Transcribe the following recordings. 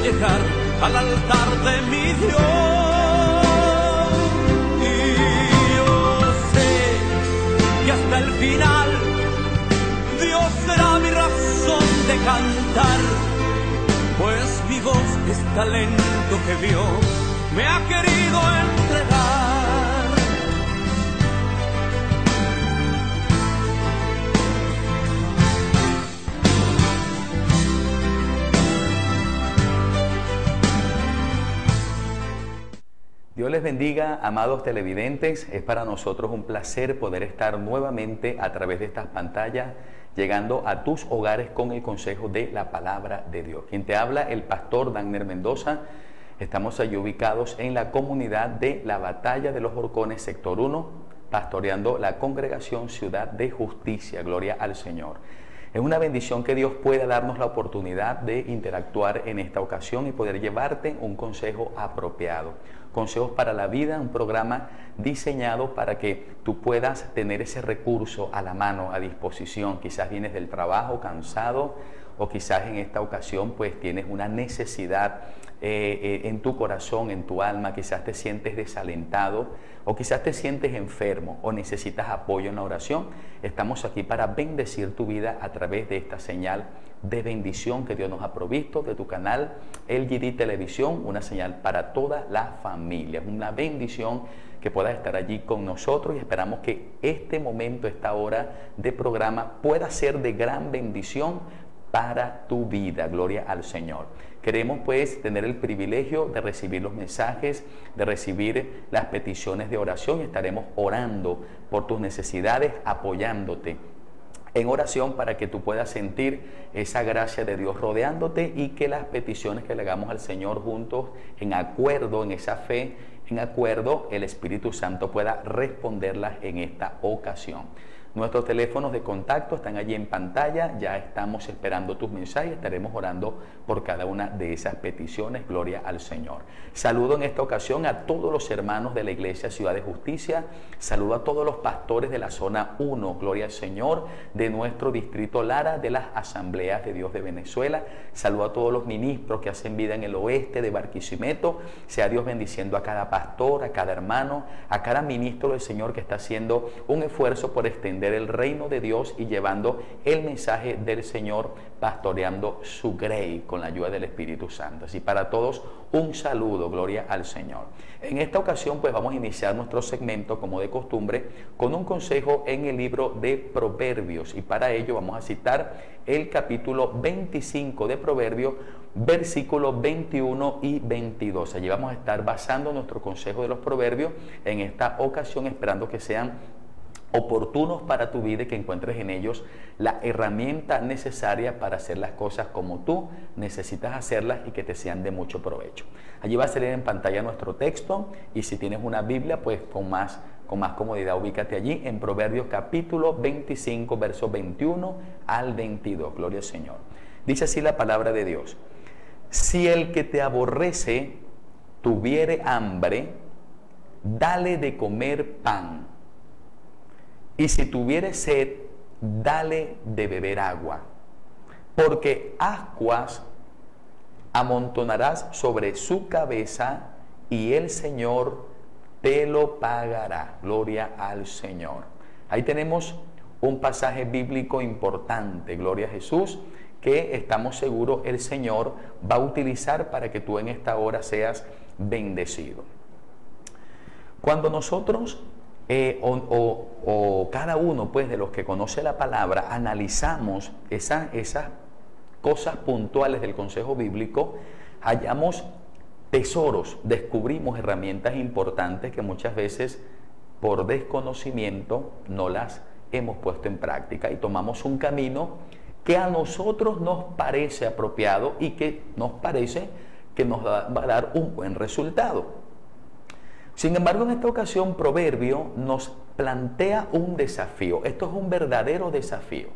llegar al altar de mi Dios. Y yo sé que hasta el final Dios será mi razón de cantar, pues mi voz es talento que Dios me ha querido entregar. Dios les bendiga, amados televidentes. Es para nosotros un placer poder estar nuevamente a través de estas pantallas, llegando a tus hogares con el consejo de la palabra de Dios. Quien te habla, el pastor Dagner Mendoza. Estamos allí ubicados en la comunidad de La Batalla de los Horcones, sector 1, pastoreando la congregación Ciudad de Justicia. Gloria al Señor. Es una bendición que Dios pueda darnos la oportunidad de interactuar en esta ocasión y poder llevarte un consejo apropiado. Consejos para la vida, un programa diseñado para que tú puedas tener ese recurso a la mano, a disposición. Quizás vienes del trabajo cansado, o quizás en esta ocasión pues tienes una necesidad en tu corazón, en tu alma. Quizás te sientes desalentado, o quizás te sientes enfermo, o necesitas apoyo en la oración. Estamos aquí para bendecir tu vida a través de esta señal de bendición que Dios nos ha provisto de tu canal LGD Televisión, una señal para toda la familia. Es una bendición que puedas estar allí con nosotros, y esperamos que este momento, esta hora de programa pueda ser de gran bendición para tu vida. Gloria al Señor. Queremos pues tener el privilegio de recibir los mensajes, de recibir las peticiones de oración, y estaremos orando por tus necesidades, apoyándote en oración para que tú puedas sentir esa gracia de Dios rodeándote, y que las peticiones que le hagamos al Señor juntos, en acuerdo, en esa fe, en acuerdo, el Espíritu Santo pueda responderlas en esta ocasión. Nuestros teléfonos de contacto están allí en pantalla. Ya estamos esperando tus mensajes. Estaremos orando por cada una de esas peticiones. Gloria al Señor. Saludo en esta ocasión a todos los hermanos de la Iglesia Ciudad de Justicia. Saludo a todos los pastores de la zona 1. Gloria al Señor. De nuestro distrito Lara, de las Asambleas de Dios de Venezuela. Saludo a todos los ministros que hacen vida en el oeste de Barquisimeto. Sea Dios bendiciendo a cada pastor, a cada hermano, a cada ministro del Señor que está haciendo un esfuerzo por extender el reino de Dios y llevando el mensaje del Señor, pastoreando su grey con la ayuda del Espíritu Santo. Así, para todos un saludo, gloria al Señor. En esta ocasión pues vamos a iniciar nuestro segmento, como de costumbre, con un consejo en el libro de Proverbios, y para ello vamos a citar el capítulo 25 de Proverbios, versículos 21 y 22. Allí vamos a estar basando nuestro consejo de los proverbios en esta ocasión, esperando que sean oportunos para tu vida y que encuentres en ellos la herramienta necesaria para hacer las cosas como tú necesitas hacerlas, y que te sean de mucho provecho. Allí va a salir en pantalla nuestro texto, y si tienes una Biblia, pues con más comodidad ubícate allí en Proverbios capítulo 25, versos 21 al 22. Gloria al Señor. Dice así la palabra de Dios: si el que te aborrece tuviere hambre, dale de comer pan, y si tuviere sed, dale de beber agua, porque ascuas amontonarás sobre su cabeza, y el Señor te lo pagará. Gloria al Señor. Ahí tenemos un pasaje bíblico importante, gloria a Jesús, que estamos seguros el Señor va a utilizar para que tú en esta hora seas bendecido. Cuando nosotros cada uno pues de los que conoce la palabra analizamos esas cosas puntuales del consejo bíblico, hallamos tesoros, descubrimos herramientas importantes que muchas veces por desconocimiento no las hemos puesto en práctica, y tomamos un camino que a nosotros nos parece apropiado y que nos parece que nos va a dar un buen resultado. Sin embargo, en esta ocasión, Proverbio nos plantea un desafío. Esto es un verdadero desafío.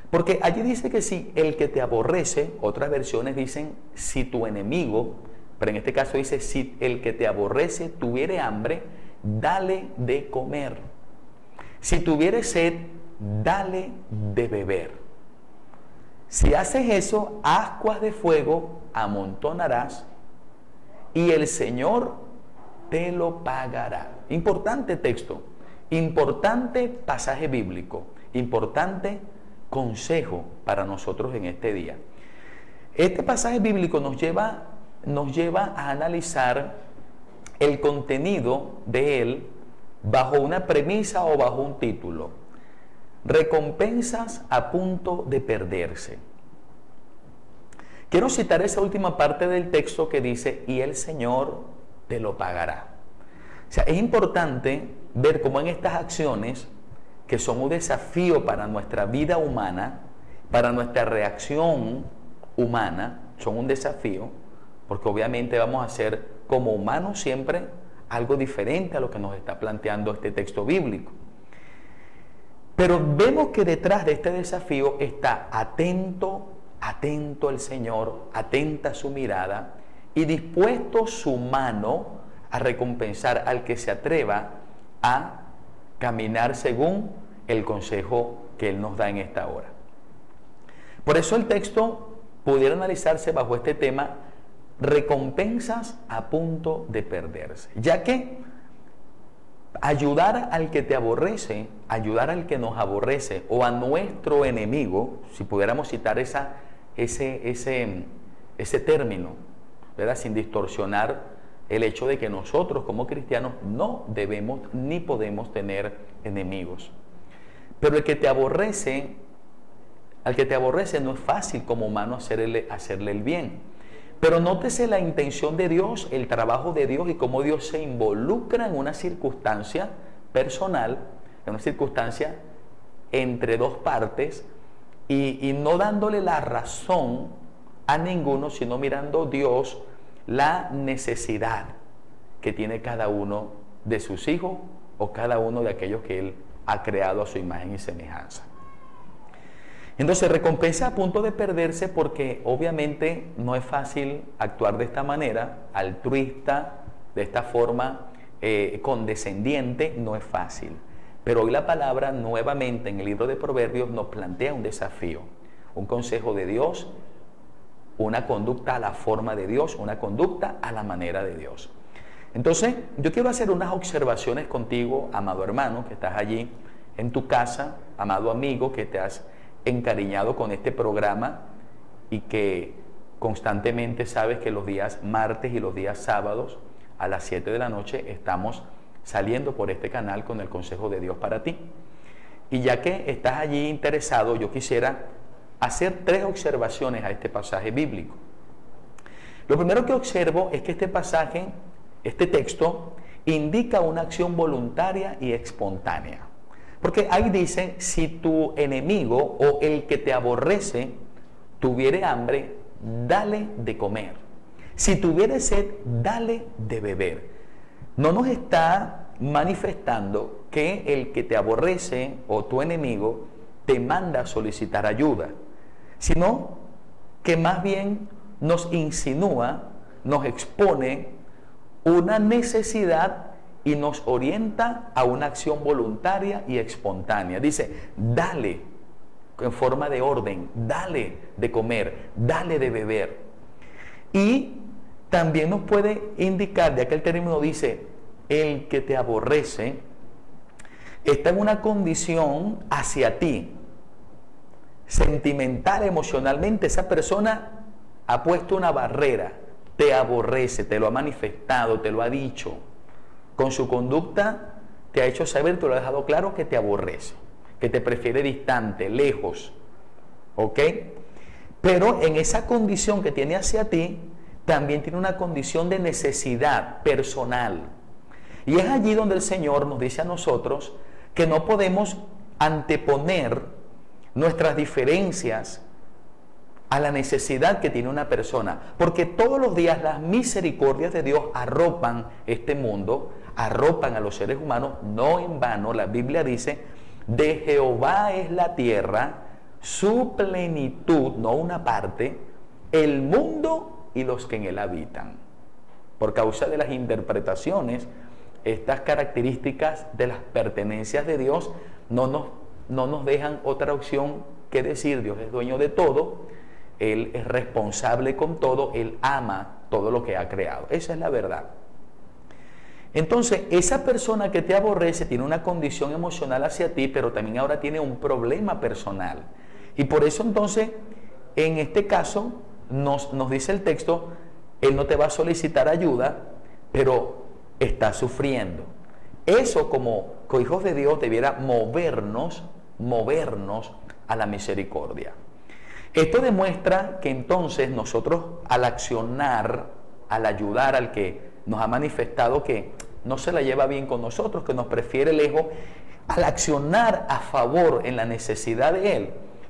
Porque allí dice que si el que te aborrece, otras versiones dicen si tu enemigo, pero en este caso dice si el que te aborrece tuviere hambre, dale de comer. Si tuviere sed, dale de beber. Si haces eso, ascuas de fuego amontonarás y el Señor te lo pagará. Importante texto, importante pasaje bíblico, importante consejo para nosotros en este día. Este pasaje bíblico nos lleva a analizar el contenido de él bajo una premisa o bajo un título: recompensas a punto de perderse. Quiero citar esa última parte del texto que dice, y el Señor te lo pagará. O sea, es importante ver cómo en estas acciones, que son un desafío para nuestra vida humana, para nuestra reacción humana, son un desafío, porque obviamente vamos a hacer como humanos siempre algo diferente a lo que nos está planteando este texto bíblico. Pero vemos que detrás de este desafío está atento el Señor, atenta su mirada y dispuesto su mano a recompensar al que se atreva a caminar según el consejo que Él nos da en esta hora. Por eso el texto pudiera analizarse bajo este tema: recompensas a punto de perderse, ya que ayudar al que te aborrece, ayudar al que nos aborrece o a nuestro enemigo, si pudiéramos citar ese término, ¿verdad?, sin distorsionar el hecho de que nosotros como cristianos no debemos ni podemos tener enemigos. Pero al que te aborrece no es fácil como humano hacerle el bien. Pero nótese la intención de Dios, el trabajo de Dios y cómo Dios se involucra en una circunstancia personal, en una circunstancia entre dos partes, y no dándole la razón a ninguno, sino mirando Dios la necesidad que tiene cada uno de sus hijos o cada uno de aquellos que Él ha creado a su imagen y semejanza. Entonces, recompensa a punto de perderse, porque obviamente no es fácil actuar de esta manera, altruista, de esta forma condescendiente, no es fácil. Pero hoy la palabra nuevamente en el libro de Proverbios nos plantea un desafío, un consejo de Dios, una conducta a la forma de Dios, una conducta a la manera de Dios. Entonces, yo quiero hacer unas observaciones contigo, amado hermano, que estás allí en tu casa, amado amigo, que te has encariñado con este programa y que constantemente sabes que los días martes y los días sábados a las 7 de la noche estamos saliendo por este canal con el consejo de Dios para ti. Y ya que estás allí interesado, yo quisiera hacer 3 observaciones a este pasaje bíblico. Lo primero que observo es que este pasaje, este texto, indica una acción voluntaria y espontánea. Porque ahí dice, si tu enemigo o el que te aborrece tuviere hambre, dale de comer. Si tuviere sed, dale de beber. No nos está manifestando que el que te aborrece o tu enemigo te manda a solicitar ayuda, sino que más bien nos insinúa, nos expone una necesidad y nos orienta a una acción voluntaria y espontánea. Dice, dale en forma de orden, dale de comer, dale de beber. Y también nos puede indicar, ya que el término dice, el que te aborrece, está en una condición hacia ti, sentimental, emocionalmente. Esa persona ha puesto una barrera, te aborrece, te lo ha manifestado, te lo ha dicho. Con su conducta te ha hecho saber, te lo ha dejado claro que te aborrece, que te prefiere distante, lejos, ¿ok? Pero en esa condición que tiene hacia ti, también tiene una condición de necesidad personal. Y es allí donde el Señor nos dice a nosotros que no podemos anteponer nuestras diferencias a la necesidad que tiene una persona, porque todos los días las misericordias de Dios arropan este mundo, arropan a los seres humanos. No en vano la Biblia dice, de Jehová es la tierra, su plenitud, no una parte, el mundo y los que en él habitan. Por causa de las interpretaciones, estas características de las pertenencias de Dios no nos dejan otra opción que decir, Dios es dueño de todo, Él es responsable con todo, Él ama todo lo que ha creado. Esa es la verdad. Entonces, esa persona que te aborrece tiene una condición emocional hacia ti, pero también ahora tiene un problema personal. Y por eso entonces, en este caso, nos dice el texto, Él no te va a solicitar ayuda, pero está sufriendo. Eso, como hijos de Dios, debiera movernos a la misericordia. Esto demuestra que entonces nosotros, al accionar, al ayudar al que nos ha manifestado que no se la lleva bien con nosotros, que nos prefiere lejos, al accionar a favor en la necesidad de Él,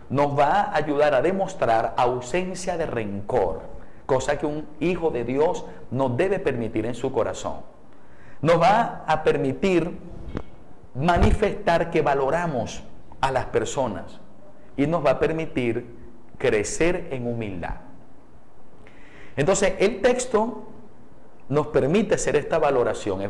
nos va a ayudar a demostrar ausencia de rencor, cosa que un hijo de Dios no debe permitir en su corazón. Nos va a permitir manifestar que valoramos a las personas y nos va a permitir crecer en humildad. Entonces, el texto nos permite hacer esta valoración. Es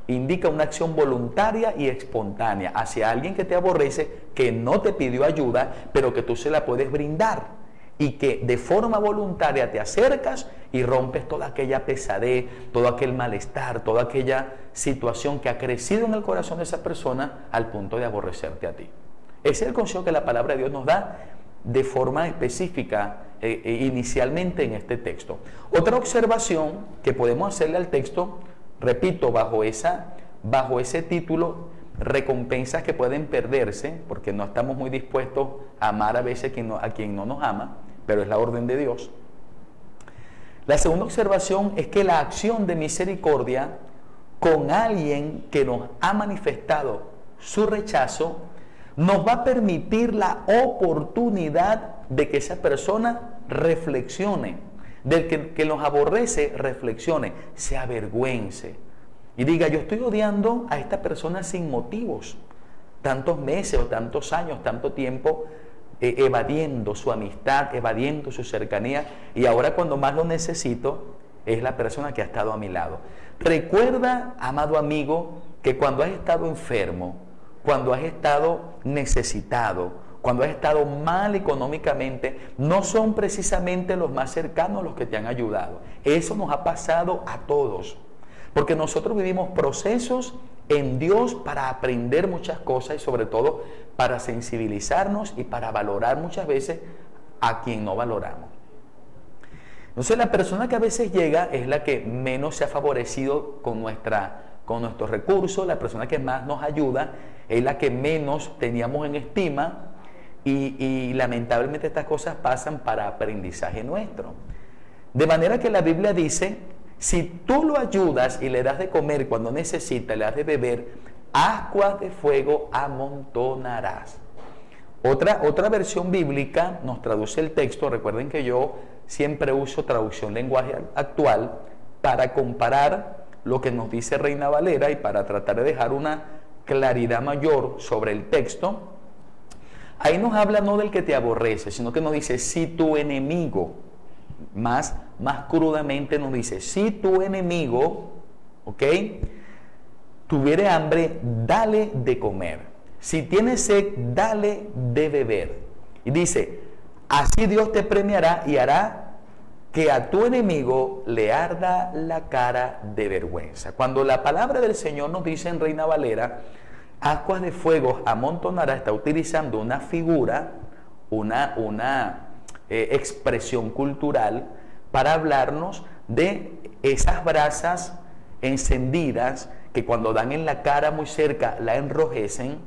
indica una acción voluntaria y espontánea hacia alguien que te aborrece, que no te pidió ayuda, pero que tú se la puedes brindar, y que de forma voluntaria te acercas y rompes toda aquella pesadez, todo aquel malestar, toda aquella situación que ha crecido en el corazón de esa persona al punto de aborrecerte a ti. Ese es el consejo que la palabra de Dios nos da de forma específica inicialmente en este texto. Otra observación que podemos hacerle al texto, repito, bajo ese título, recompensas que pueden perderse, porque no estamos muy dispuestos a amar a veces a quien no nos ama, pero es la orden de Dios. La segunda observación es que la acción de misericordia con alguien que nos ha manifestado su rechazo nos va a permitir la oportunidad de que esa persona reflexione, del que nos aborrece reflexione, se avergüence y diga: yo estoy odiando a esta persona sin motivos, tantos meses o tantos años, tanto tiempo evadiendo su amistad, evadiendo su cercanía, y ahora cuando más lo necesito es la persona que ha estado a mi lado. Recuerda, amado amigo, que cuando has estado enfermo, cuando has estado necesitado, cuando has estado mal económicamente, no son precisamente los más cercanos los que te han ayudado. Eso nos ha pasado a todos, porque nosotros vivimos procesos en Dios para aprender muchas cosas y sobre todo para sensibilizarnos y para valorar muchas veces a quien no valoramos. Entonces, la persona que a veces llega es la que menos se ha favorecido con nuestros recursos, la persona que más nos ayuda es la que menos teníamos en estima, y lamentablemente estas cosas pasan para aprendizaje nuestro. De manera que la Biblia dice: si tú lo ayudas y le das de comer cuando necesita, le das de beber, ascuas de fuego amontonarás. Otra versión bíblica nos traduce el texto. Recuerden que yo siempre uso traducción lenguaje actual para comparar lo que nos dice Reina Valera y para tratar de dejar una claridad mayor sobre el texto. Ahí nos habla no del que te aborrece, sino que nos dice: si tu enemigo, más crudamente nos dice, si tu enemigo, ¿ok?, tuviere hambre, dale de comer. Si tiene sed, dale de beber. Y dice: así Dios te premiará y hará que a tu enemigo le arda la cara de vergüenza. Cuando la palabra del Señor nos dice en Reina Valera, ascuas de fuego amontonará, está utilizando una figura, una expresión cultural para hablarnos de esas brasas encendidas que cuando dan en la cara muy cerca la enrojecen.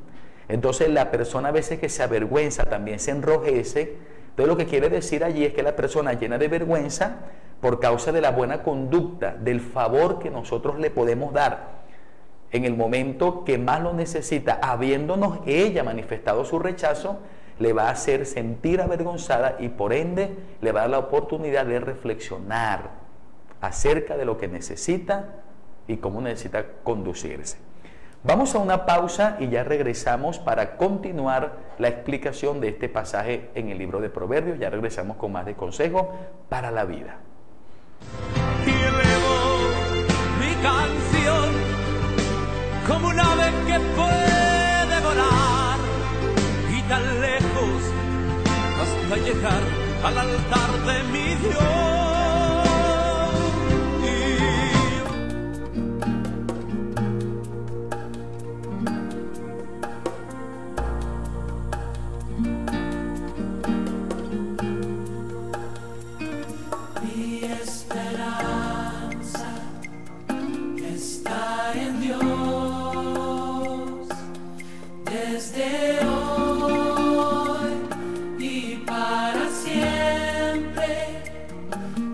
Entonces la persona a veces que se avergüenza también se enrojece. Entonces lo que quiere decir allí es que la persona llena de vergüenza por causa de la buena conducta, del favor que nosotros le podemos dar en el momento que más lo necesita, habiéndonos ella manifestado su rechazo, le va a hacer sentir avergonzada y por ende le va a dar la oportunidad de reflexionar acerca de lo que necesita y cómo necesita conducirse. Vamos a una pausa y ya regresamos para continuar la explicación de este pasaje en el libro de Proverbios. Ya regresamos con más de consejos para la vida. Y elevo mi canción como un ave que puede volar y tan lejos hasta llegar al altar de mi Dios. Mi esperanza está en Dios desde hoy y para siempre.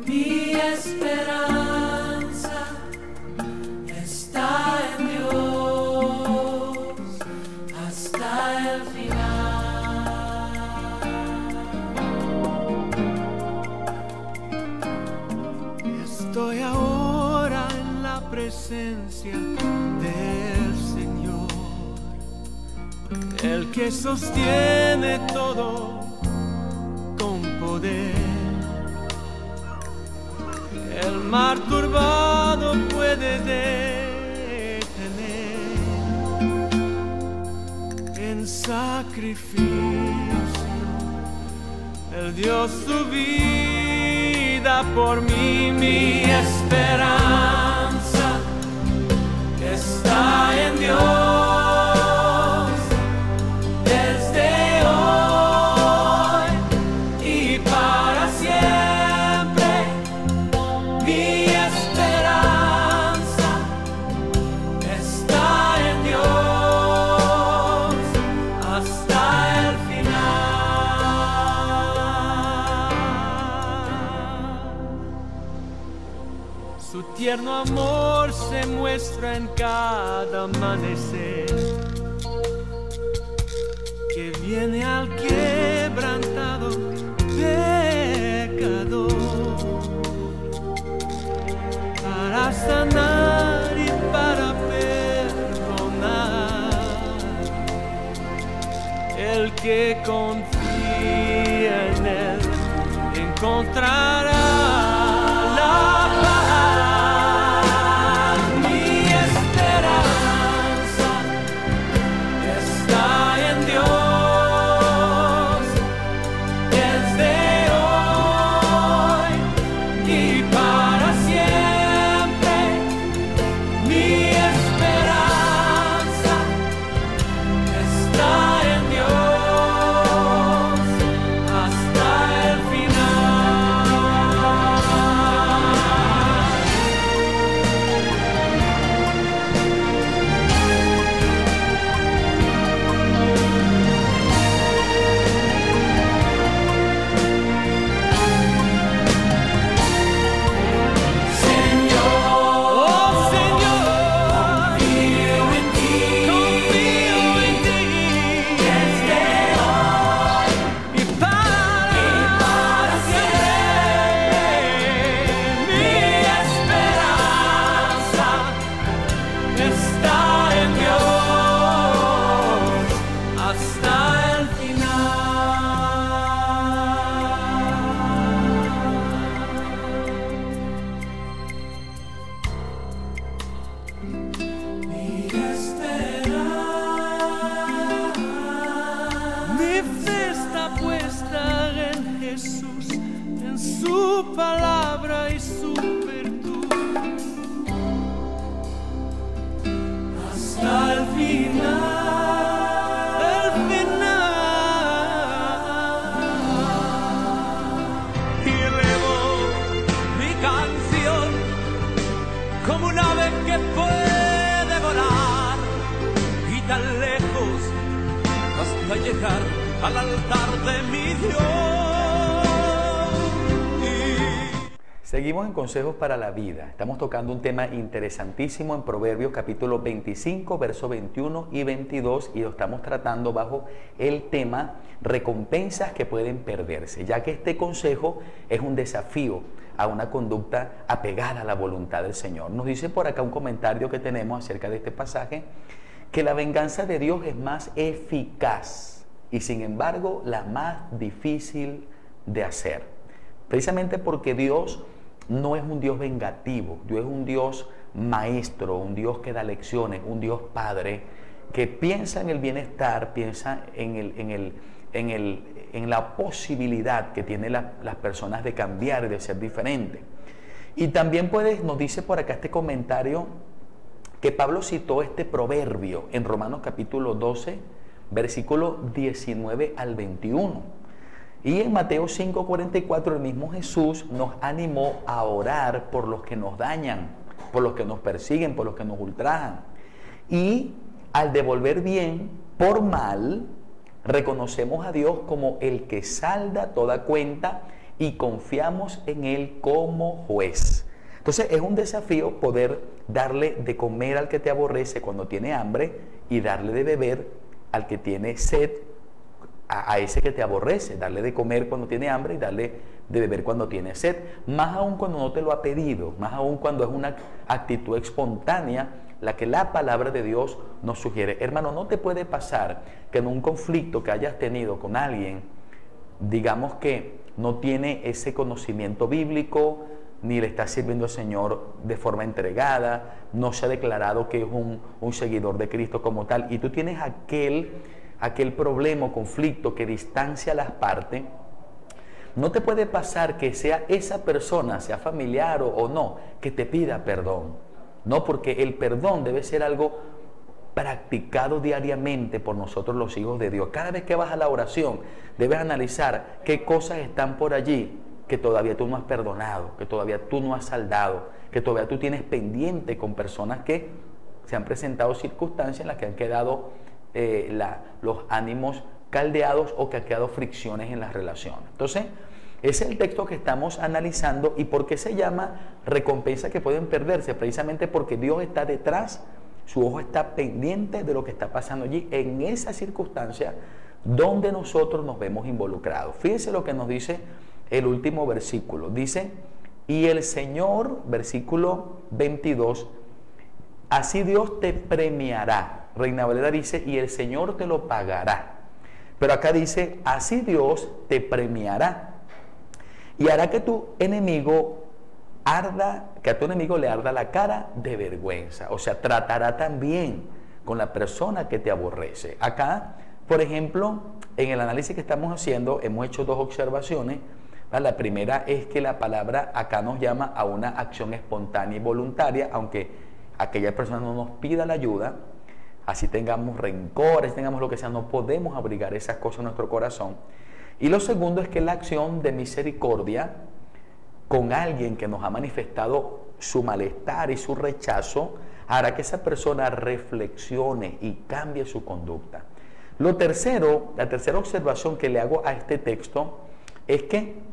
Mi esperanza está en Dios hasta el final. Estoy ahora en la presencia del Señor, el que sostiene todo con poder. El mar turbado puede detener en sacrificio. Él dio su vida por mí. Mi esperanza está en Dios desde hoy y para siempre. Mi esperanza está en Dios hasta el final. Su tierno amor se muestra en cada amanecer, que viene al quebrantado pecador para sanar y para perdonar. El que confía en él encontrará la paz. Mi esperanza está en Dios desde hoy y para siempre. Mi esperanza está en Dios hasta el su palabra y su virtud hasta el final, el final. Y elevo mi canción como un ave que puede volar y tan lejos hasta llegar al altar de mi Dios. Seguimos en Consejos para la Vida. Estamos tocando un tema interesantísimo en Proverbios capítulo 25, versos 21 y 22, y lo estamos tratando bajo el tema recompensas que pueden perderse, ya que este consejo es un desafío a una conducta apegada a la voluntad del Señor. Nos dice por acá un comentario que tenemos acerca de este pasaje, que la venganza de Dios es más eficaz y sin embargo la más difícil de hacer. Precisamente porque Dios no es un Dios vengativo, Dios es un Dios maestro, un Dios que da lecciones, un Dios Padre que piensa en el bienestar, piensa en la posibilidad que tienen las personas de cambiar y de ser diferentes. Y también nos dice por acá este comentario que Pablo citó este proverbio en Romanos capítulo 12, versículo 19 al 21. Y en Mateo 5:44 el mismo Jesús nos animó a orar por los que nos dañan, por los que nos persiguen, por los que nos ultrajan. Y al devolver bien por mal, reconocemos a Dios como el que salda toda cuenta y confiamos en Él como juez. Entonces es un desafío poder darle de comer al que te aborrece cuando tiene hambre y darle de beber al que tiene sed, a ese que te aborrece, darle de comer cuando tiene hambre y darle de beber cuando tiene sed, más aún cuando no te lo ha pedido, más aún cuando es una actitud espontánea la que la palabra de Dios nos sugiere. Hermano, no te puede pasar que en un conflicto que hayas tenido con alguien, digamos que no tiene ese conocimiento bíblico, ni le está sirviendo al Señor de forma entregada, no se ha declarado que es un seguidor de Cristo como tal, y tú tienes aquel problema o conflicto que distancia a las partes. No te puede pasar que sea esa persona, sea familiar o no, que te pida perdón. No, porque el perdón debe ser algo practicado diariamente por nosotros los hijos de Dios. Cada vez que vas a la oración, debes analizar qué cosas están por allí que todavía tú no has perdonado, que todavía tú no has saldado, que todavía tú tienes pendiente con personas que se han presentado circunstancias en las que han quedado los ánimos caldeados o que han quedado fricciones en las relaciones. Entonces, ese es el texto que estamos analizando. ¿Y por qué se llama recompensa que pueden perderse? Precisamente porque Dios está detrás, su ojo está pendiente de lo que está pasando allí, en esa circunstancia donde nosotros nos vemos involucrados. Fíjense lo que nos dice el último versículo. Dice, y el Señor, versículo 22, así Dios te premiará. Reina Valera dice, y el Señor te lo pagará. Pero acá dice, así Dios te premiará. Y hará que a tu enemigo le arda la cara de vergüenza. O sea, tratará también con la persona que te aborrece. Acá, por ejemplo, en el análisis que estamos haciendo, hemos hecho dos observaciones. La primera es que la palabra acá nos llama a una acción espontánea y voluntaria, aunque aquella persona no nos pida la ayuda, así tengamos rencores, tengamos lo que sea, no podemos abrigar esas cosas en nuestro corazón. Y lo segundo es que la acción de misericordia con alguien que nos ha manifestado su malestar y su rechazo hará que esa persona reflexione y cambie su conducta. La tercera observación que le hago a este texto es que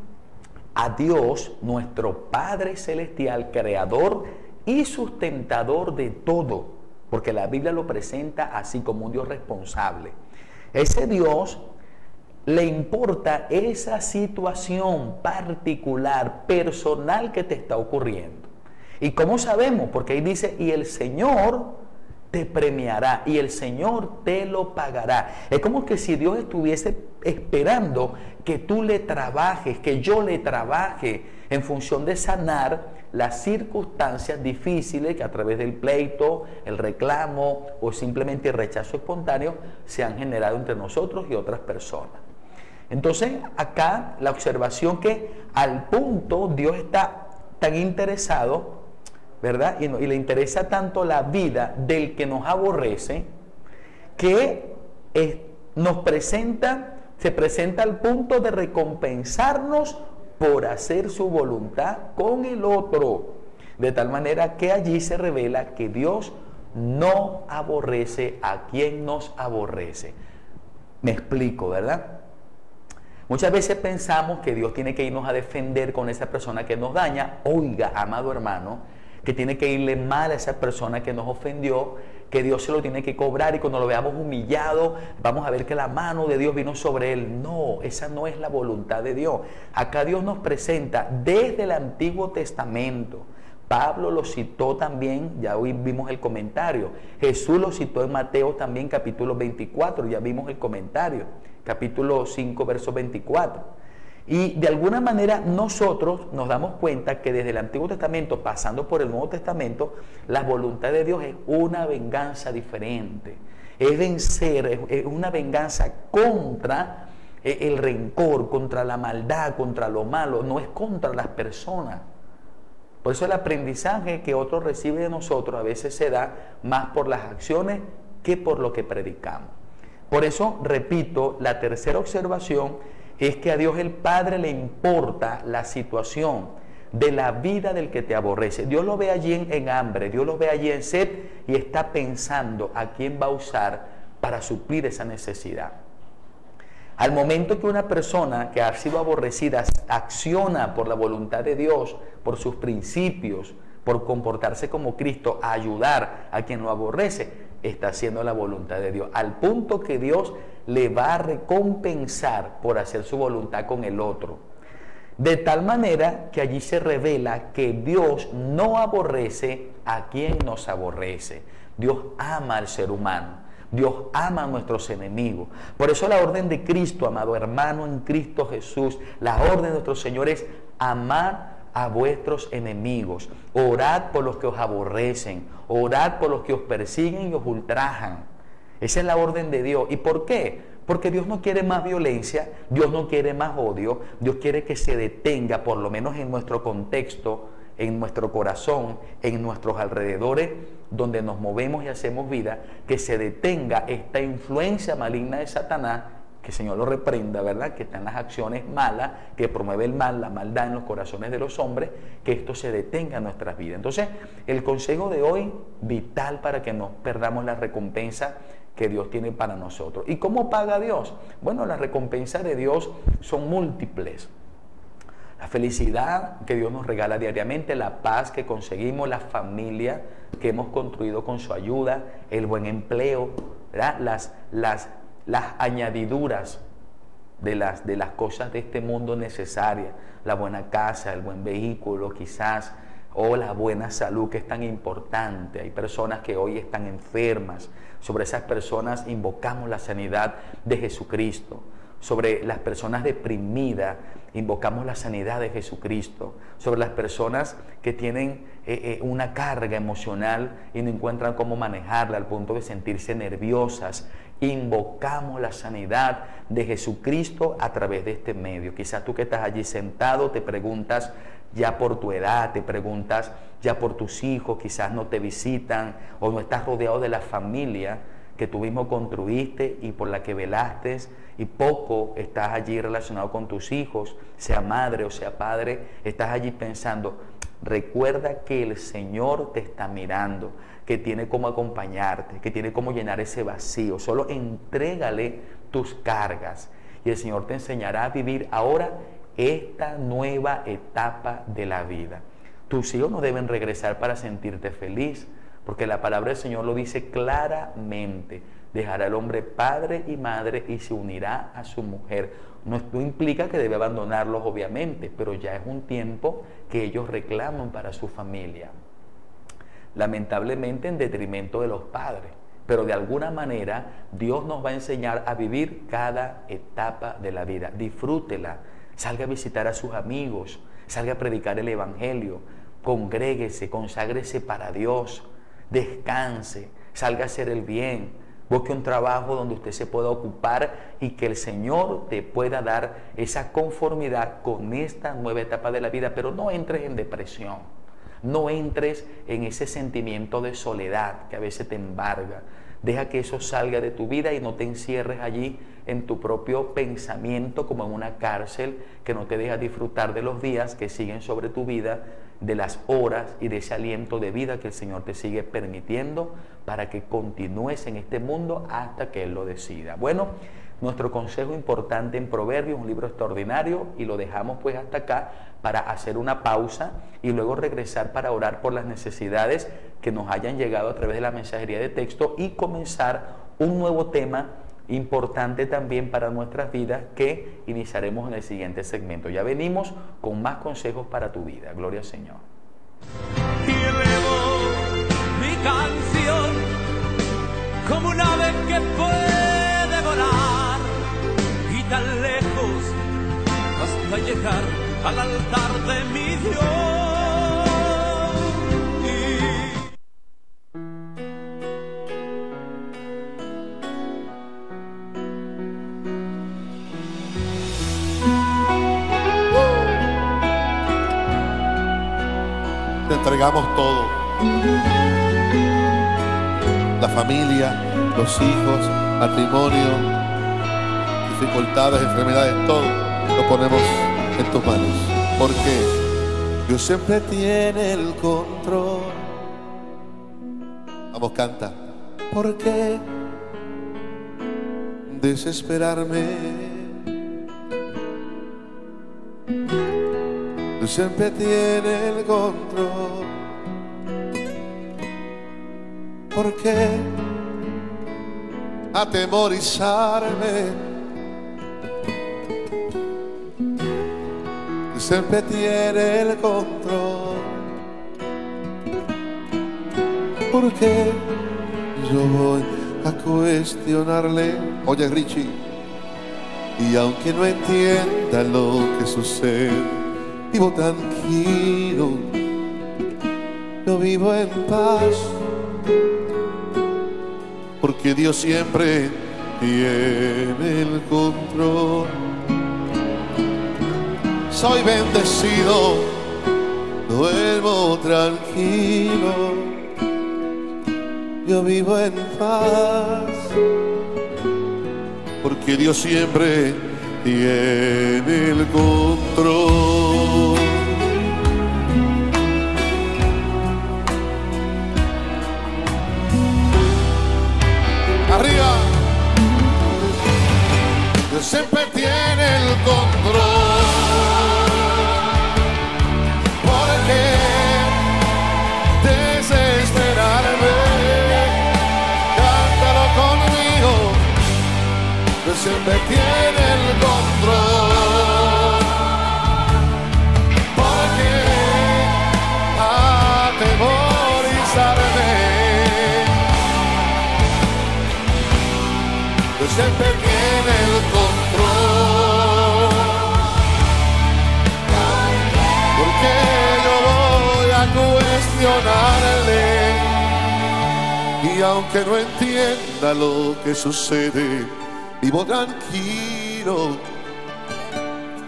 a Dios, nuestro Padre Celestial, Creador y sustentador de todo, porque la Biblia lo presenta así como un Dios responsable, ese Dios le importa esa situación particular, personal que te está ocurriendo. ¿Y cómo sabemos? Porque ahí dice, y el Señor te premiará, y el Señor te lo pagará. Es como que si Dios estuviese esperando que tú le trabajes, que yo le trabaje en función de sanar las circunstancias difíciles que a través del pleito, el reclamo o simplemente el rechazo espontáneo se han generado entre nosotros y otras personas. Entonces, acá la observación que al punto Dios está tan interesado, ¿verdad? Y le interesa tanto la vida del que nos aborrece, que se presenta al punto de recompensarnos por hacer su voluntad con el otro. De tal manera que allí se revela que Dios no aborrece a quien nos aborrece. Me explico, ¿verdad? Muchas veces pensamos que Dios tiene que irnos a defender con esa persona que nos daña. Oiga, amado hermano, que tiene que irle mal a esa persona que nos ofendió, que Dios se lo tiene que cobrar y cuando lo veamos humillado, vamos a ver que la mano de Dios vino sobre él. No, esa no es la voluntad de Dios. Acá Dios nos presenta desde el Antiguo Testamento. Pablo lo citó también, ya hoy vimos el comentario. Jesús lo citó en Mateo también, capítulo 24, ya vimos el comentario. Capítulo 5, verso 24. Y de alguna manera nosotros nos damos cuenta que desde el Antiguo Testamento, pasando por el Nuevo Testamento, la voluntad de Dios es una venganza diferente. es vencer, es una venganza contra el rencor, contra la maldad, contra lo malo, no es contra las personas. Por eso el aprendizaje que otro recibe de nosotros a veces se da más por las acciones que por lo que predicamos. Por eso, repito, la tercera observación es que a Dios el Padre le importa la situación de la vida del que te aborrece. Dios lo ve allí en hambre, Dios lo ve allí en sed y está pensando a quién va a usar para suplir esa necesidad. Al momento que una persona que ha sido aborrecida acciona por la voluntad de Dios, por sus principios, por comportarse como Cristo, a ayudar a quien lo aborrece, está haciendo la voluntad de Dios. Al punto que Dios le va a recompensar por hacer su voluntad con el otro. De tal manera que allí se revela que Dios no aborrece a quien nos aborrece. Dios ama al ser humano. Dios ama a nuestros enemigos. Por eso la orden de Cristo, amado hermano en Cristo Jesús, la orden de nuestro Señor es amar a vuestros enemigos. Orad por los que os aborrecen. Orad por los que os persiguen y os ultrajan. Esa es la orden de Dios. ¿Y por qué? Porque Dios no quiere más violencia, Dios no quiere más odio, Dios quiere que se detenga, por lo menos en nuestro contexto, en nuestro corazón, en nuestros alrededores, donde nos movemos y hacemos vida, que se detenga esta influencia maligna de Satanás, que el Señor lo reprenda, ¿verdad? Que están las acciones malas, que promueve el mal, la maldad en los corazones de los hombres, que esto se detenga en nuestras vidas. Entonces, el consejo de hoy, vital para que no perdamos la recompensa que Dios tiene para nosotros. ¿Y cómo paga Dios? Bueno, las recompensas de Dios son múltiples. La felicidad que Dios nos regala diariamente, la paz que conseguimos, la familia que hemos construido con su ayuda, el buen empleo, ¿verdad? Las añadiduras de las cosas de este mundo necesarias, la buena casa, el buen vehículo quizás, o la buena salud que es tan importante. Hay personas que hoy están enfermas. Sobre esas personas invocamos la sanidad de Jesucristo. Sobre las personas deprimidas invocamos la sanidad de Jesucristo. Sobre las personas que tienen una carga emocional y no encuentran cómo manejarla al punto de sentirse nerviosas, invocamos la sanidad de Jesucristo a través de este medio. Quizás tú que estás allí sentado te preguntas ya por tu edad, te preguntas ya por tus hijos, quizás no te visitan o no estás rodeado de la familia que tú mismo construiste y por la que velaste, y poco estás allí relacionado con tus hijos, sea madre o sea padre, estás allí pensando, recuerda que el Señor te está mirando, que tiene cómo acompañarte, que tiene cómo llenar ese vacío. Solo entrégale tus cargas y el Señor te enseñará a vivir ahora esta nueva etapa de la vida. Tus hijos no deben regresar para sentirte feliz, porque la palabra del Señor lo dice claramente. Dejará el hombre padre y madre y se unirá a su mujer. No implica que debe abandonarlos, obviamente, pero ya es un tiempo que ellos reclaman para su familia. Lamentablemente en detrimento de los padres. Pero de alguna manera Dios nos va a enseñar a vivir cada etapa de la vida. Disfrútela. Salga a visitar a sus amigos. Salga a predicar el Evangelio. Congréguese, conságrese para Dios. Descanse. Salga a hacer el bien. Busque un trabajo donde usted se pueda ocupar y que el Señor te pueda dar esa conformidad con esta nueva etapa de la vida. Pero no entres en depresión. No entres en ese sentimiento de soledad que a veces te embarga. Deja que eso salga de tu vida y no te encierres allí en tu propio pensamiento como en una cárcel que no te deja disfrutar de los días que siguen sobre tu vida, de las horas y de ese aliento de vida que el Señor te sigue permitiendo para que continúes en este mundo hasta que Él lo decida. Bueno, nuestro consejo importante en Proverbios, un libro extraordinario, y lo dejamos pues hasta acá para hacer una pausa y luego regresar para orar por las necesidades que nos hayan llegado a través de la mensajería de texto y comenzar un nuevo tema importante también para nuestras vidas que iniciaremos en el siguiente segmento. Ya venimos con más consejos para tu vida. Gloria al Señor. Y elevo mi canción como un ave que puede volar y tan lejos hasta llegar al altar de mi Dios. entregamos todo. La familia, los hijos, matrimonio, dificultades, enfermedades, todo lo ponemos en tus manos. Porque Dios siempre tiene el control. Vamos, canta. ¿Por qué desesperarme? Dios siempre tiene el control. ¿Por qué atemorizarme? Dios siempre tiene el control. ¿Por qué yo voy a cuestionarle? Oye, Richie, y aunque no entienda lo que sucede, vivo tranquilo, yo vivo en paz, porque Dios siempre tiene el control. Soy bendecido, duermo tranquilo, yo vivo en paz, porque Dios siempre tiene el control. Arriba. Dios siempre tiene el control. ¿Por qué desesperarme? Cántalo conmigo. Dios siempre tiene el control. ¿Por qué atemorizarme? Dios siempre tiene el control. Porque yo voy a cuestionarle, y aunque no entienda lo que sucede, vivo tranquilo,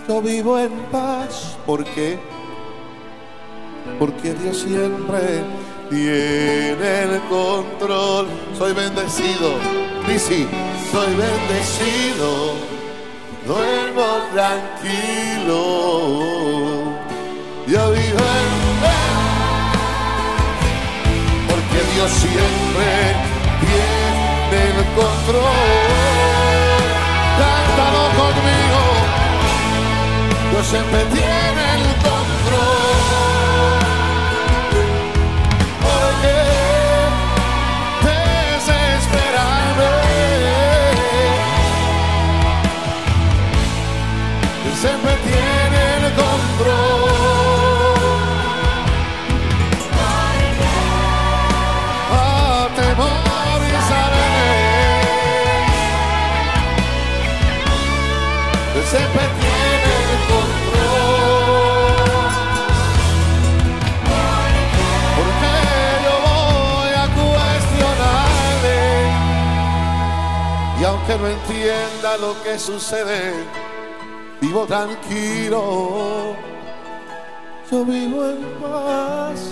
yo vivo en paz. ¿Por qué? Porque Dios siempre tiene el control. Soy bendecido, Lizzy, soy bendecido, duermo tranquilo, yo vivo en paz, porque Dios siempre tiene el control. Cántalo conmigo. Dios siempre tiene el control. ¿Por qué desesperarme? Dios siempre tiene el control. Atemorizarme. Dios siempre tiene el control. Porque yo voy a cuestionarle, y aunque no entienda lo que sucede, vivo tranquilo, yo vivo en paz,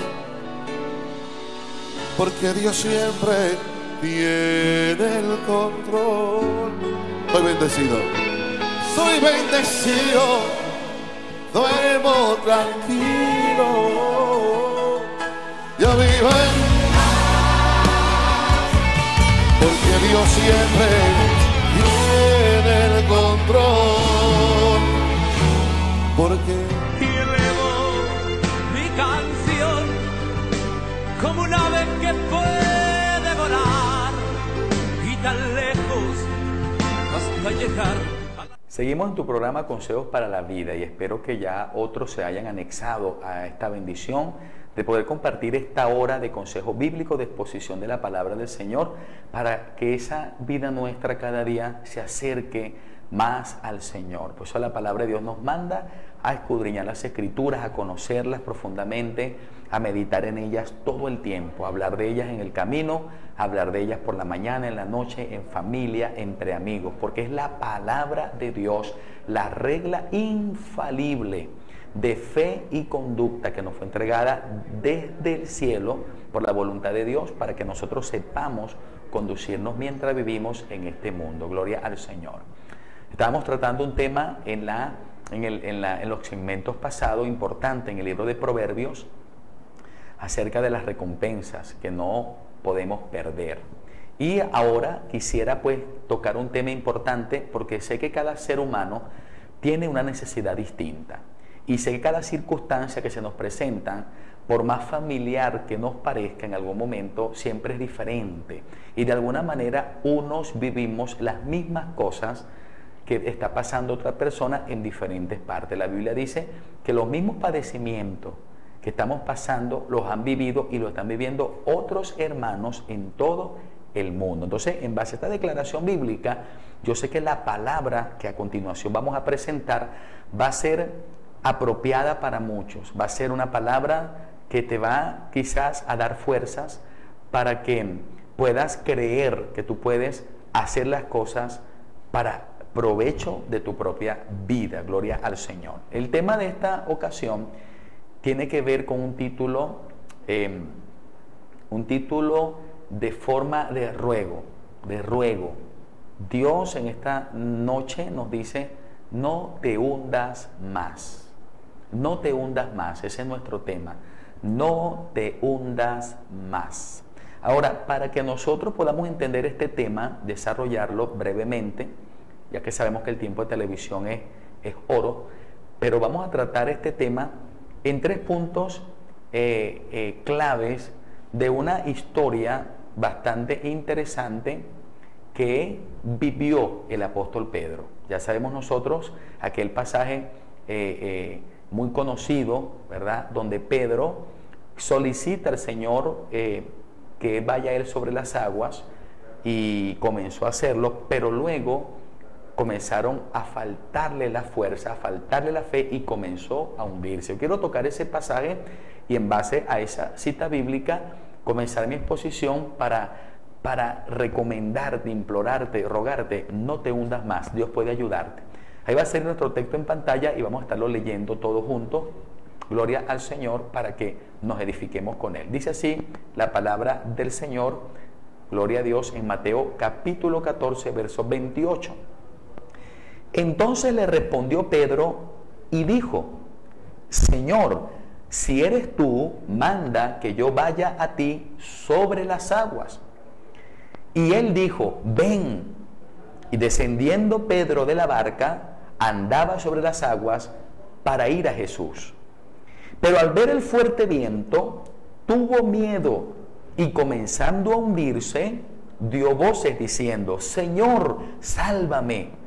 porque Dios siempre tiene el control. Soy bendecido, soy bendecido, duermo tranquilo, yo vivo en paz, porque Dios siempre tiene el control. Porque Y elevo mi canción como un ave que puede volar, y tan lejos hasta llegar. Seguimos en tu programa Consejos para la Vida, y espero que ya otros se hayan anexado a esta bendición de poder compartir esta hora de consejo bíblico, de exposición de la palabra del Señor, para que esa vida nuestra cada día se acerque más al Señor. Por eso la palabra de Dios nos manda a escudriñar las Escrituras, a conocerlas profundamente, a meditar en ellas todo el tiempo, a hablar de ellas en el camino, a hablar de ellas por la mañana, en la noche, en familia, entre amigos, porque es la palabra de Dios, la regla infalible de fe y conducta que nos fue entregada desde el cielo por la voluntad de Dios para que nosotros sepamos conducirnos mientras vivimos en este mundo. Gloria al Señor. Estábamos tratando un tema en los segmentos pasados importante en el libro de Proverbios acerca de las recompensas que no podemos perder. Y ahora quisiera pues tocar un tema importante porque sé que cada ser humano tiene una necesidad distinta y sé que cada circunstancia que se nos presenta, por más familiar que nos parezca en algún momento, siempre es diferente y de alguna manera unos vivimos las mismas cosas que está pasando otra persona en diferentes partes. La Biblia dice que los mismos padecimientos que estamos pasando los han vivido y lo están viviendo otros hermanos en todo el mundo. Entonces, en base a esta declaración bíblica, yo sé que la palabra que a continuación vamos a presentar va a ser apropiada para muchos. Va a ser una palabra que te va quizás a dar fuerzas para que puedas creer que tú puedes hacer las cosas para provecho de tu propia vida. Gloria al Señor. El tema de esta ocasión tiene que ver con un título de forma de ruego. Dios en esta noche nos dice: no te hundas más. No te hundas más. Ese es nuestro tema. No te hundas más. Ahora, para que nosotros podamos entender este tema, desarrollarlo brevemente, ya que sabemos que el tiempo de televisión es oro, pero vamos a tratar este tema en 3 puntos claves de una historia bastante interesante que vivió el apóstol Pedro. Ya sabemos nosotros aquel pasaje muy conocido, ¿verdad?, donde Pedro solicita al Señor que vaya él sobre las aguas y comenzó a hacerlo, pero luego comenzaron a faltarle la fuerza, a faltarle la fe y comenzó a hundirse. Yo quiero tocar ese pasaje y en base a esa cita bíblica comenzar mi exposición para recomendarte, implorarte, rogarte: no te hundas más, Dios puede ayudarte. Ahí va a ser nuestro texto en pantalla y vamos a estarlo leyendo todos juntos. Gloria al Señor, para que nos edifiquemos con Él. Dice así la palabra del Señor, gloria a Dios, en Mateo capítulo 14, verso 28. Entonces le respondió Pedro y dijo: Señor, si eres tú, manda que yo vaya a ti sobre las aguas. Y él dijo: ven. Y descendiendo Pedro de la barca, andaba sobre las aguas para ir a Jesús. Pero al ver el fuerte viento, tuvo miedo y comenzando a hundirse, dio voces diciendo: Señor, sálvame.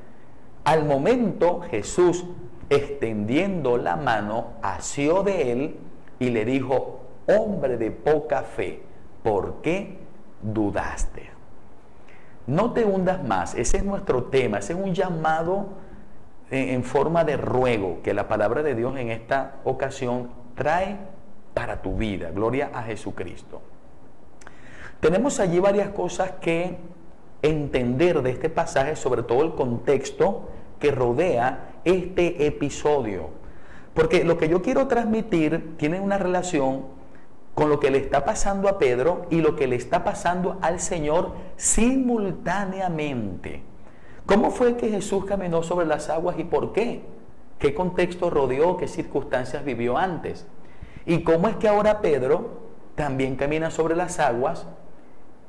Al momento Jesús, extendiendo la mano, asió de él y le dijo: hombre de poca fe, ¿por qué dudaste? No te hundas más. Ese es nuestro tema. Ese es un llamado en forma de ruego que la palabra de Dios en esta ocasión trae para tu vida. Gloria a Jesucristo. Tenemos allí varias cosas que entender de este pasaje, sobre todo el contexto que rodea este episodio, porque lo que yo quiero transmitir tiene una relación con lo que le está pasando a Pedro y lo que le está pasando al Señor simultáneamente. ¿Cómo fue que Jesús caminó sobre las aguas y por qué? ¿Qué contexto rodeó? ¿Qué circunstancias vivió antes? ¿Y cómo es que ahora Pedro también camina sobre las aguas?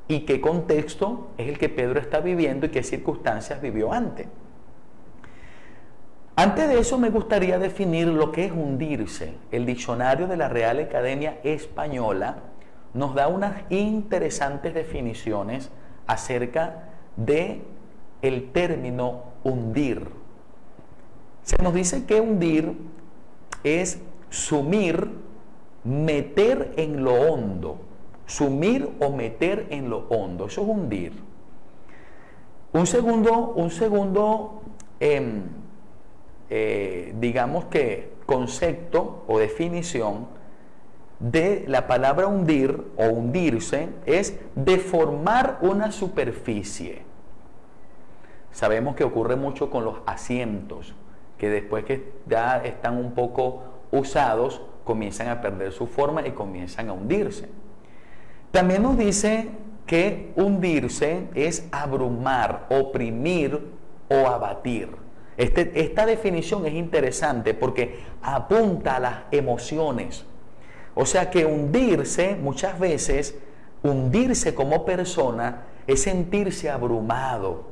¿Y qué contexto es el que Pedro está viviendo y qué circunstancias vivió antes? Antes de eso me gustaría definir lo que es hundirse. El diccionario de la Real Academia Española nos da unas interesantes definiciones acerca de el término hundir. Se nos dice que hundir es sumir, meter en lo hondo. Sumir o meter en lo hondo. Eso es hundir. Un segundo digamos que concepto o definición de la palabra hundir o hundirse es deformar una superficie. Sabemos que ocurre mucho con los asientos, que después que ya están un poco usados comienzan a perder su forma y comienzan a hundirse. También nos dice que hundirse es abrumar, oprimir o abatir. Esta definición es interesante porque apunta a las emociones. O sea que hundirse, muchas veces, hundirse como persona es sentirse abrumado,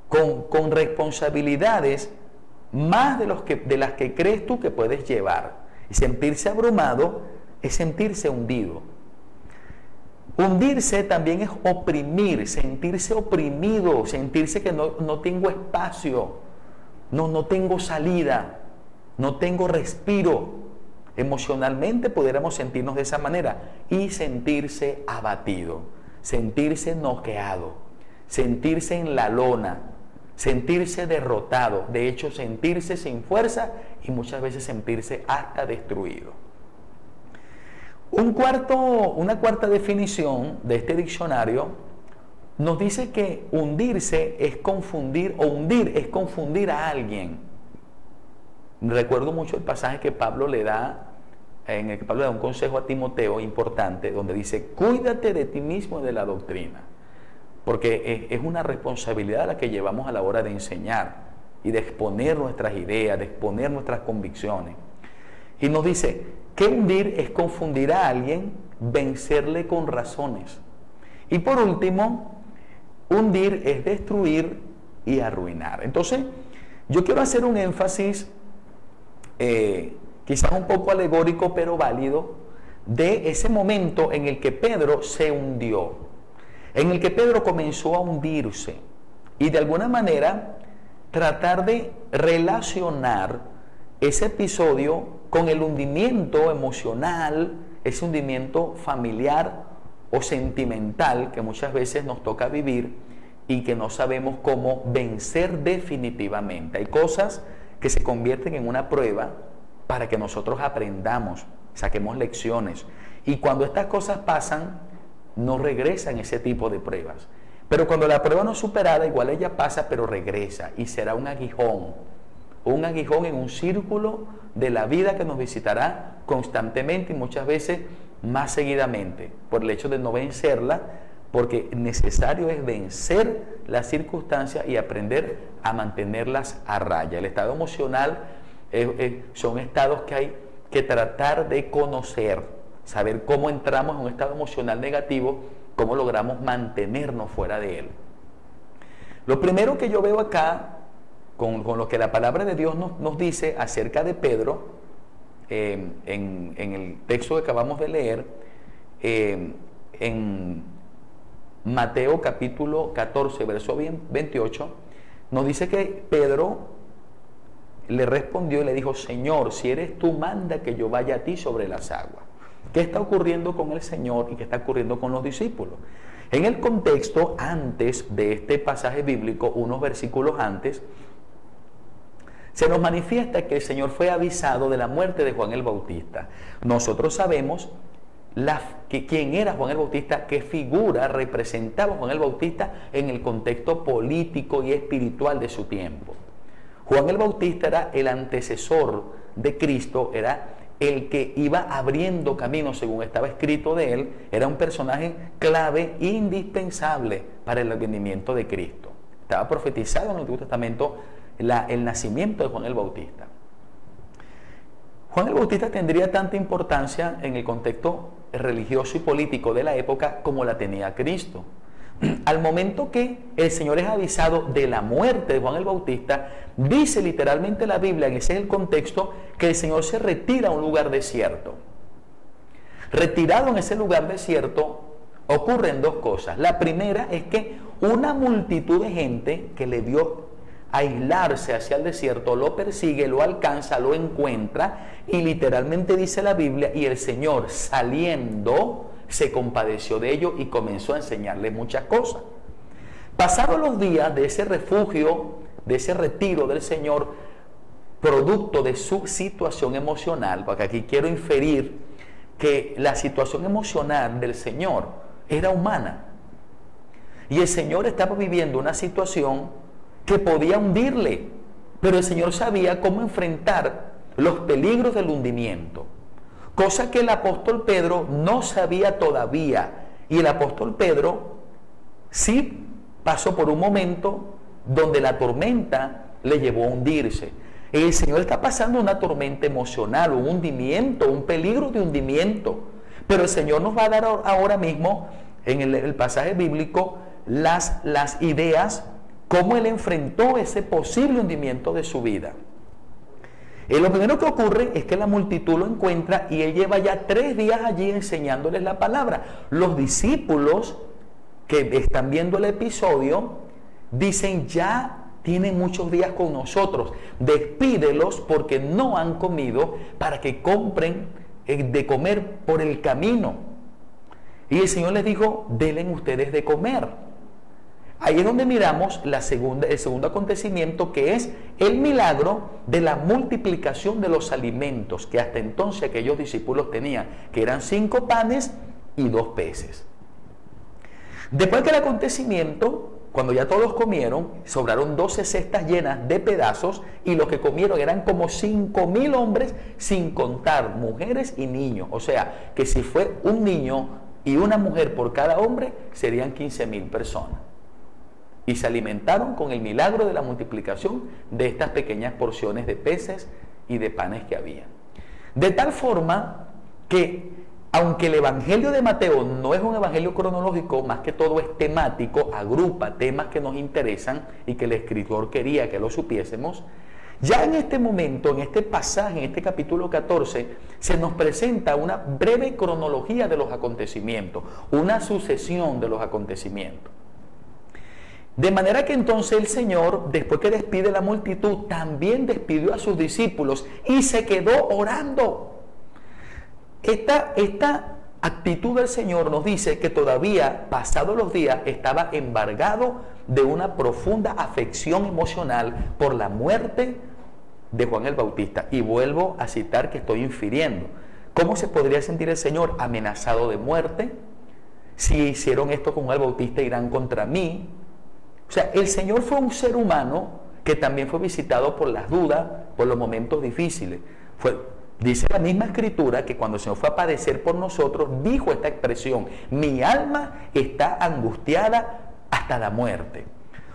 con responsabilidades más de las que crees tú que puedes llevar. Y sentirse abrumado es sentirse hundido. Hundirse también es oprimir, sentirse oprimido, sentirse que no tengo espacio, no tengo salida, no tengo respiro. Emocionalmente pudiéramos sentirnos de esa manera y sentirse abatido, sentirse noqueado, sentirse en la lona, sentirse derrotado, de hecho sentirse sin fuerza y muchas veces sentirse hasta destruido. Una cuarta definición de este diccionario nos dice que hundirse es confundir, o hundir es confundir a alguien. Recuerdo mucho el pasaje que Pablo le da, en el que Pablo le da un consejo a Timoteo importante, donde dice: cuídate de ti mismo y de la doctrina, porque es una responsabilidad la que llevamos a la hora de enseñar y de exponer nuestras ideas, de exponer nuestras convicciones. Y nos dice que hundir es confundir a alguien, vencerle con razones. Y por último, hundir es destruir y arruinar. Entonces, yo quiero hacer un énfasis, quizás un poco alegórico, pero válido, de ese momento en el que Pedro se hundió, en el que Pedro comenzó a hundirse, y de alguna manera tratar de relacionar ese episodio con el hundimiento emocional, ese hundimiento familiar o sentimental que muchas veces nos toca vivir y que no sabemos cómo vencer definitivamente. Hay cosas que se convierten en una prueba para que nosotros aprendamos, saquemos lecciones. Y cuando estas cosas pasan, no regresan ese tipo de pruebas. Pero cuando la prueba no es superada, igual ella pasa, pero regresa y será un aguijón en un círculo de la vida que nos visitará constantemente y muchas veces más seguidamente, por el hecho de no vencerla, porque necesario es vencer las circunstancias y aprender a mantenerlas a raya. El estado emocional son estados que hay que tratar de conocer, saber cómo entramos en un estado emocional negativo, cómo logramos mantenernos fuera de él. Lo primero que yo veo acá, con lo que la palabra de Dios nos dice acerca de Pedro, en el texto que acabamos de leer, en Mateo capítulo 14, verso 28, nos dice que Pedro le respondió y le dijo: Señor, si eres tú, manda que yo vaya a ti sobre las aguas. ¿Qué está ocurriendo con el Señor y qué está ocurriendo con los discípulos? En el contexto antes de este pasaje bíblico, unos versículos antes, se nos manifiesta que el Señor fue avisado de la muerte de Juan el Bautista. Nosotros sabemos quién era Juan el Bautista, qué figura representaba Juan el Bautista en el contexto político y espiritual de su tiempo. Juan el Bautista era el antecesor de Cristo, era el que iba abriendo camino, según estaba escrito de él, era un personaje clave, indispensable para el advenimiento de Cristo. Estaba profetizado en el Antiguo Testamento el nacimiento de Juan el Bautista. Juan el Bautista tendría tanta importancia en el contexto religioso y político de la época como la tenía Cristo. Al momento que el Señor es avisado de la muerte de Juan el Bautista, dice literalmente la Biblia, en ese es el contexto, que el Señor se retira a un lugar desierto. Retirado en ese lugar desierto, ocurren dos cosas. La primera es que una multitud de gente que le vio aislarse hacia el desierto lo persigue, lo alcanza, lo encuentra, y literalmente dice la Biblia, y el Señor saliendo se compadeció de ellos y comenzó a enseñarles muchas cosas. Pasados los días de ese refugio, de ese retiro del Señor, producto de su situación emocional, porque aquí quiero inferir que la situación emocional del Señor era humana, y el Señor estaba viviendo una situación que podía hundirle, pero el Señor sabía cómo enfrentar los peligros del hundimiento, cosa que el apóstol Pedro no sabía todavía. Y el apóstol Pedro sí pasó por un momento donde la tormenta le llevó a hundirse. El Señor está pasando una tormenta emocional, un hundimiento, un peligro de hundimiento. Pero el Señor nos va a dar ahora mismo, en el pasaje bíblico, las ideas, cómo Él enfrentó ese posible hundimiento de su vida. Lo primero que ocurre es que la multitud lo encuentra y Él lleva ya 3 días allí enseñándoles la palabra. Los discípulos que están viendo el episodio dicen: ya tienen muchos días con nosotros, despídelos porque no han comido, para que compren de comer por el camino. Y el Señor les dijo: denle ustedes de comer. Ahí es donde miramos el segundo acontecimiento, que es el milagro de la multiplicación de los alimentos que hasta entonces aquellos discípulos tenían, que eran 5 panes y 2 peces. Después del acontecimiento, cuando ya todos comieron, sobraron 12 cestas llenas de pedazos, y los que comieron eran como 5.000 hombres, sin contar mujeres y niños. O sea, que si fue un niño y una mujer por cada hombre, serían 15.000 personas. Y se alimentaron con el milagro de la multiplicación de estas pequeñas porciones de peces y de panes que había. De tal forma que, aunque el Evangelio de Mateo no es un evangelio cronológico, más que todo es temático, agrupa temas que nos interesan y que el escritor quería que lo supiésemos, ya en este momento, en este pasaje, en este capítulo 14, se nos presenta una breve cronología de los acontecimientos, una sucesión de los acontecimientos. De manera que entonces el Señor, después que despide la multitud, también despidió a sus discípulos y se quedó orando. Esta actitud del Señor nos dice que todavía, pasados los días, estaba embargado de una profunda afección emocional por la muerte de Juan el Bautista. Y vuelvo a citar que estoy infiriendo. ¿Cómo se podría sentir el Señor? Amenazado de muerte. Si hicieron esto con Juan el Bautista, irán contra mí. O sea, el Señor fue un ser humano que también fue visitado por las dudas, por los momentos difíciles. Dice la misma Escritura que cuando el Señor fue a padecer por nosotros, dijo esta expresión: mi alma está angustiada hasta la muerte.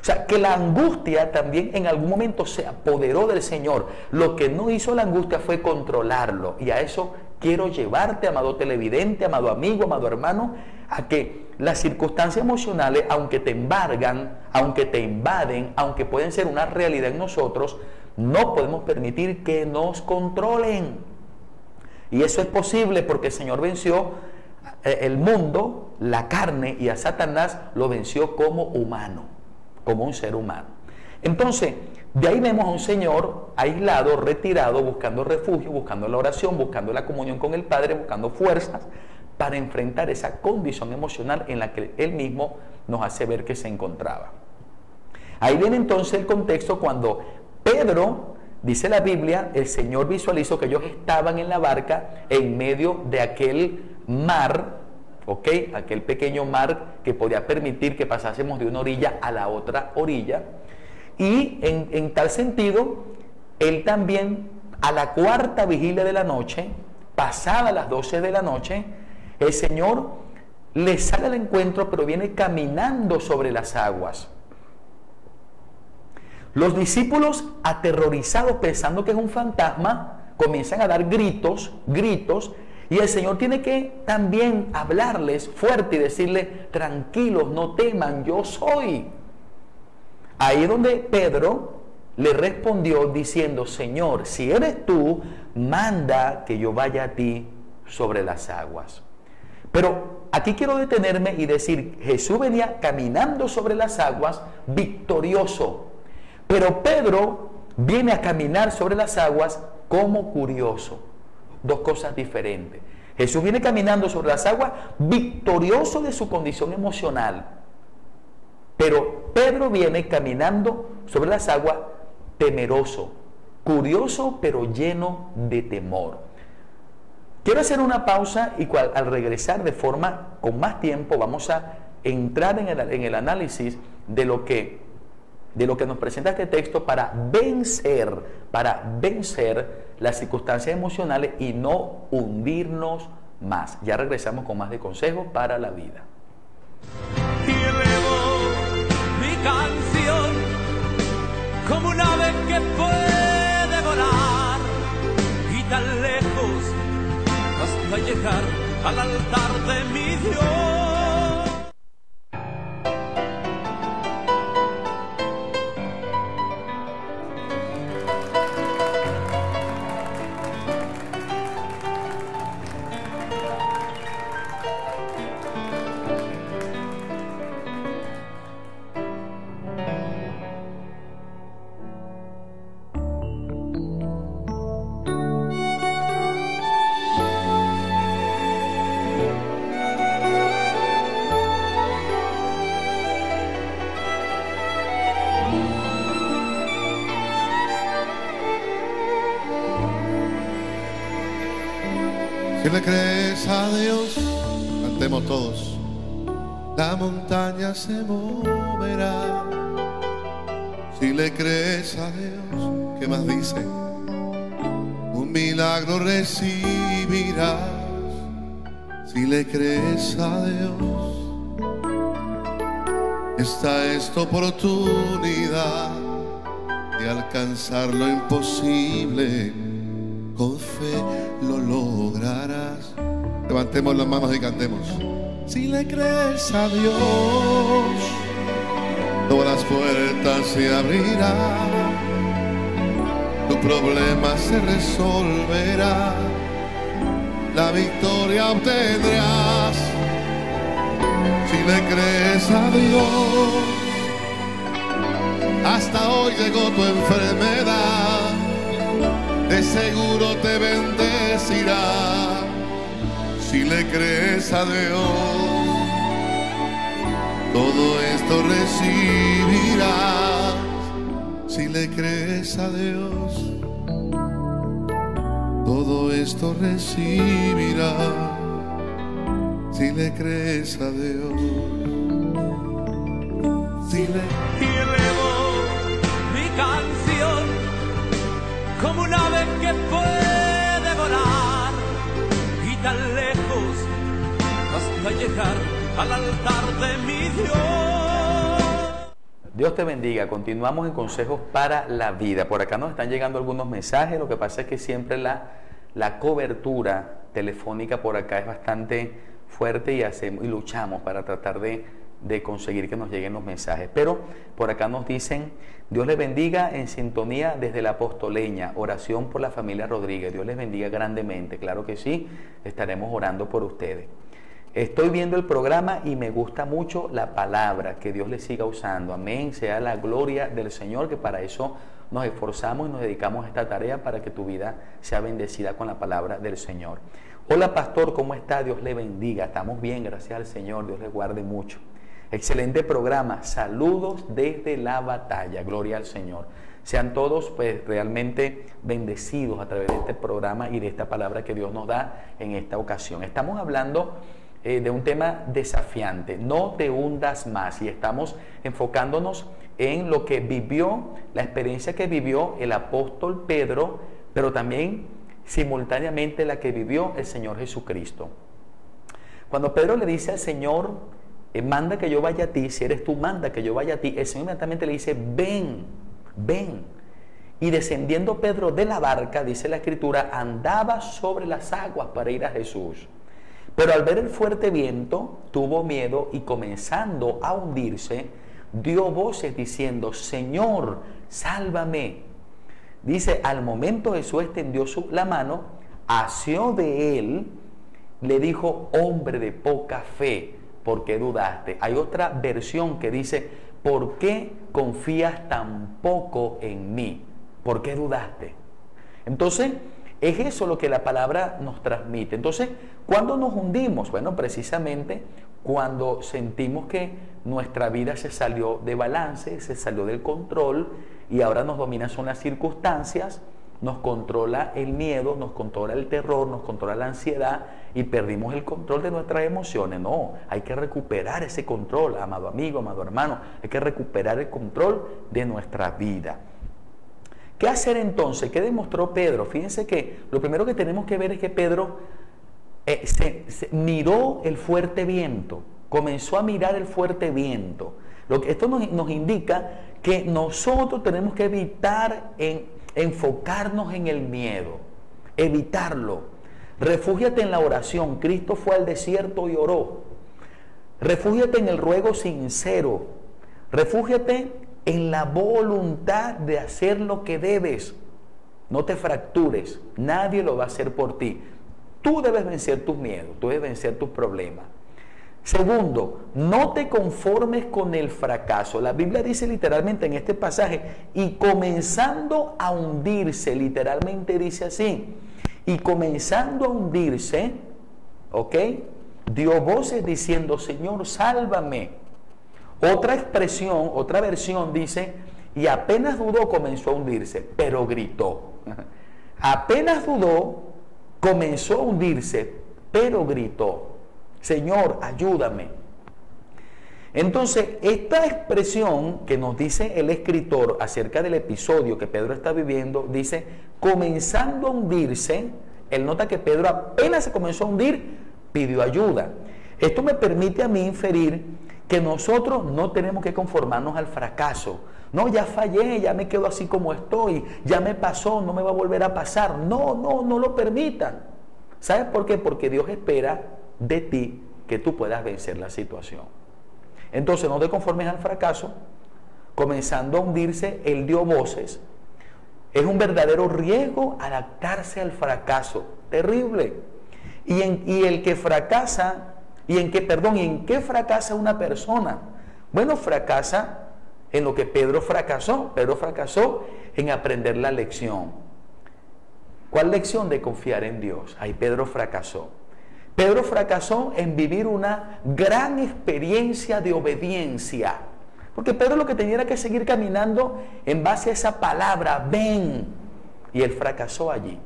O sea, que la angustia también en algún momento se apoderó del Señor. Lo que no hizo la angustia fue controlarlo. Y a eso quiero llevarte, amado televidente, amado amigo, amado hermano, a que las circunstancias emocionales, aunque te embargan, aunque te invaden, aunque pueden ser una realidad en nosotros, no podemos permitir que nos controlen. Y eso es posible porque el Señor venció el mundo, la carne, y a Satanás lo venció como humano, como un ser humano. Entonces, de ahí vemos a un Señor aislado, retirado, buscando refugio, buscando la oración, buscando la comunión con el Padre, buscando fuerzas para enfrentar esa condición emocional en la que Él mismo nos hace ver que se encontraba. Ahí viene entonces el contexto cuando Pedro, dice la Biblia, el Señor visualizó que ellos estaban en la barca en medio de aquel mar, ¿ok? Aquel pequeño mar que podía permitir que pasásemos de una orilla a la otra orilla. Y en tal sentido, Él también, a la 4ª vigilia de la noche, pasada las 12 de la noche, el Señor le sale al encuentro, pero viene caminando sobre las aguas. Los discípulos, aterrorizados, pensando que es un fantasma, comienzan a dar gritos, y el Señor tiene que también hablarles fuerte y decirles: tranquilos, no teman, yo soy. Ahí es donde Pedro le respondió diciendo: Señor, si eres tú, manda que yo vaya a ti sobre las aguas. Pero aquí quiero detenerme y decir: Jesús venía caminando sobre las aguas victorioso, pero Pedro viene a caminar sobre las aguas como curioso. Dos cosas diferentes. Jesús viene caminando sobre las aguas victorioso de su condición emocional, pero Pedro viene caminando sobre las aguas temeroso, curioso pero lleno de temor. Quiero hacer una pausa y al regresar con más tiempo vamos a entrar en el análisis de lo que nos presenta este texto para vencer las circunstancias emocionales y no hundirnos más. Ya regresamos con más de consejos para la vida. Y elevo mi canción como un ave que puede volar y tan lejos hasta llegar al altar de mi Dios. Si le crees a Dios, cantemos todos. La montaña se moverá. Si le crees a Dios, ¿qué más dice? Un milagro recibirás. Si le crees a Dios, esta es tu oportunidad de alcanzar lo imposible. Con fe lo lograrás. Levantemos las manos y cantemos. Si le crees a Dios, todas las puertas se abrirán, tu problema se resolverá, la victoria obtendrás. Si le crees a Dios, hasta hoy llegó tu enfermedad, de seguro te bendecirá. Si le crees a Dios, todo esto recibirás. Si le crees a Dios, todo esto recibirás. Si le crees a Dios, si le... Y elevo mi canción como un ave que puede volar y tan lejos hasta llegar al altar de mi Dios. Dios te bendiga. Continuamos en consejos para la vida. Por acá nos están llegando algunos mensajes. Lo que pasa es que siempre la cobertura telefónica por acá es bastante fuerte y luchamos para tratar de conseguir que nos lleguen los mensajes. Pero por acá nos dicen: Dios les bendiga, en sintonía desde la Apostoleña, oración por la familia Rodríguez. Dios les bendiga grandemente. Claro que sí, estaremos orando por ustedes. Estoy viendo el programa y me gusta mucho la palabra. Que Dios les siga usando. Amén. Sea la gloria del Señor, que para eso nos esforzamos y nos dedicamos a esta tarea, para que tu vida sea bendecida con la palabra del Señor. Hola pastor, ¿cómo está? Dios le bendiga. Estamos bien, gracias al Señor. Dios le guarde mucho. Excelente programa. Saludos desde La Batalla. Gloria al Señor. Sean todos pues realmente bendecidos a través de este programa y de esta palabra que Dios nos da en esta ocasión. Estamos hablando de un tema desafiante. No te hundas más. Y estamos enfocándonos en lo que vivió, la experiencia que vivió el apóstol Pedro, pero también simultáneamente la que vivió el Señor Jesucristo. Cuando Pedro le dice al Señor: manda que yo vaya a ti, si eres tú, manda que yo vaya a ti, el Señor inmediatamente le dice: ven, ven. Y descendiendo Pedro de la barca, dice la Escritura, andaba sobre las aguas para ir a Jesús. Pero al ver el fuerte viento, tuvo miedo y, comenzando a hundirse, dio voces diciendo: Señor, sálvame. Dice, al momento Jesús extendió la mano, asió de él, le dijo: hombre de poca fe, ¿por qué dudaste? Hay otra versión que dice: ¿por qué confías tan poco en mí? ¿Por qué dudaste? Entonces, es eso lo que la palabra nos transmite. Entonces, ¿cuándo nos hundimos? Bueno, precisamente cuando sentimos que nuestra vida se salió de balance, se salió del control y ahora nos dominan son las circunstancias, nos controla el miedo, nos controla el terror, nos controla la ansiedad y perdimos el control de nuestras emociones. No, hay que recuperar ese control, amado amigo, amado hermano, hay que recuperar el control de nuestra vida. ¿Qué hacer entonces? ¿Qué demostró Pedro? Fíjense que lo primero que tenemos que ver es que Pedro miró el fuerte viento, comenzó a mirar el fuerte viento. Esto nos indica que nosotros tenemos que evitar enfocarnos en el miedo, evitarlo. Refúgiate en la oración. Cristo fue al desierto y oró. Refúgiate en el ruego sincero. Refúgiate en la voluntad de hacer lo que debes. No te fractures. Nadie lo va a hacer por ti. Tú debes vencer tus miedos. Tú debes vencer tus problemas. Segundo, no te conformes con el fracaso. La Biblia dice literalmente en este pasaje, y comenzando a hundirse, literalmente dice así, y comenzando a hundirse, ¿ok? Dio voces diciendo, Señor, sálvame. Otra expresión, otra versión dice, y apenas dudó, comenzó a hundirse, pero gritó. Apenas dudó, comenzó a hundirse, pero gritó. Señor, ayúdame. Entonces, esta expresión que nos dice el escritor acerca del episodio que Pedro está viviendo, dice, comenzando a hundirse, él nota que Pedro apenas se comenzó a hundir, pidió ayuda. Esto me permite a mí inferir que nosotros no tenemos que conformarnos al fracaso. No, ya fallé, ya me quedo así como estoy, ya me pasó, no me va a volver a pasar. No lo permitan. ¿Sabes por qué? Porque Dios espera de ti que tú puedas vencer la situación. Entonces no te conformes al fracaso. Comenzando a hundirse, él dio voces. Es un verdadero riesgo adaptarse al fracaso. Terrible. Y el que fracasa, ¿en qué fracasa una persona? Bueno, fracasa en lo que Pedro fracasó. Pedro fracasó en aprender la lección. ¿Cuál lección? De confiar en Dios. Ahí Pedro fracasó. Pedro fracasó en vivir una gran experiencia de obediencia. Porque Pedro lo que tenía era que seguir caminando en base a esa palabra, ven. Y él fracasó allí.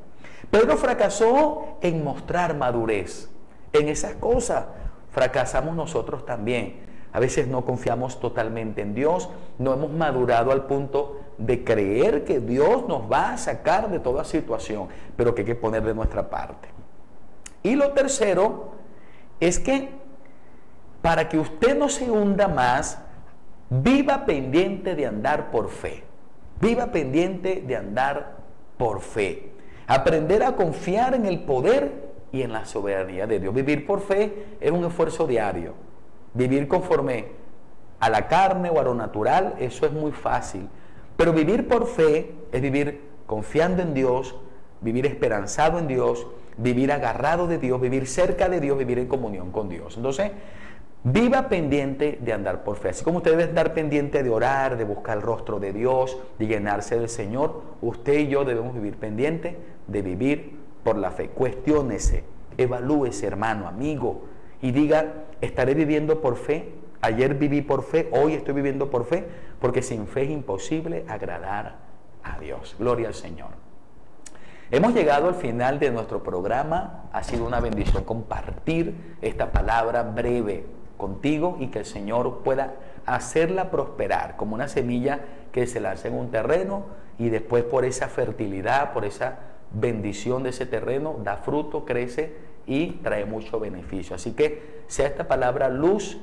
Pedro fracasó en mostrar madurez. En esas cosas fracasamos nosotros también. A veces no confiamos totalmente en Dios. No hemos madurado al punto de creer que Dios nos va a sacar de toda situación. Pero que hay que poner de nuestra parte. Y lo tercero es que para que usted no se hunda más, viva pendiente de andar por fe. Viva pendiente de andar por fe. Aprender a confiar en el poder y en la soberanía de Dios. Vivir por fe es un esfuerzo diario. Vivir conforme a la carne o a lo natural, eso es muy fácil. Pero vivir por fe es vivir confiando en Dios, vivir esperanzado en Dios, vivir agarrado de Dios, vivir cerca de Dios, vivir en comunión con Dios. Entonces, viva pendiente de andar por fe. Así como usted debe estar pendiente de orar, de buscar el rostro de Dios, de llenarse del Señor, usted y yo debemos vivir pendiente de vivir por la fe. Cuestiónese, evalúese, hermano, amigo, y diga, ¿estaré viviendo por fe? Ayer viví por fe, hoy estoy viviendo por fe, porque sin fe es imposible agradar a Dios. Gloria al Señor. Hemos llegado al final de nuestro programa. Ha sido una bendición compartir esta palabra breve contigo y que el Señor pueda hacerla prosperar como una semilla que se lanza en un terreno y después por esa fertilidad, por esa bendición de ese terreno, da fruto, crece y trae mucho beneficio. Así que sea esta palabra luz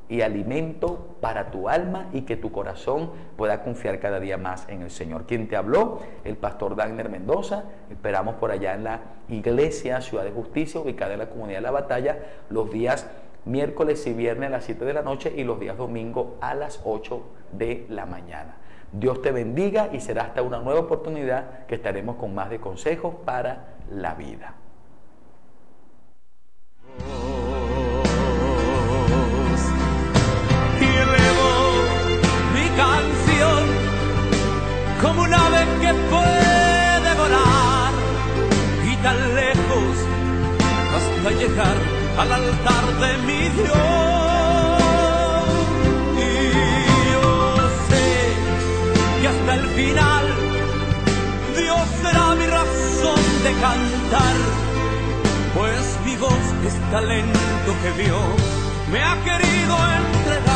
y alimento para tu alma y que tu corazón pueda confiar cada día más en el Señor. Quien te habló, el pastor Dagner Mendoza. Esperamos por allá en la iglesia Ciudad de Justicia, ubicada en la comunidad de La Batalla, los días miércoles y viernes a las 7 de la noche y los días domingo a las 8 de la mañana. Dios te bendiga y será hasta una nueva oportunidad que estaremos con más de consejos para la vida. Canción como un ave que puede volar y tan lejos hasta llegar al altar de mi Dios. Y yo sé que hasta el final Dios será mi razón de cantar, pues mi voz es talento que Dios me ha querido entregar.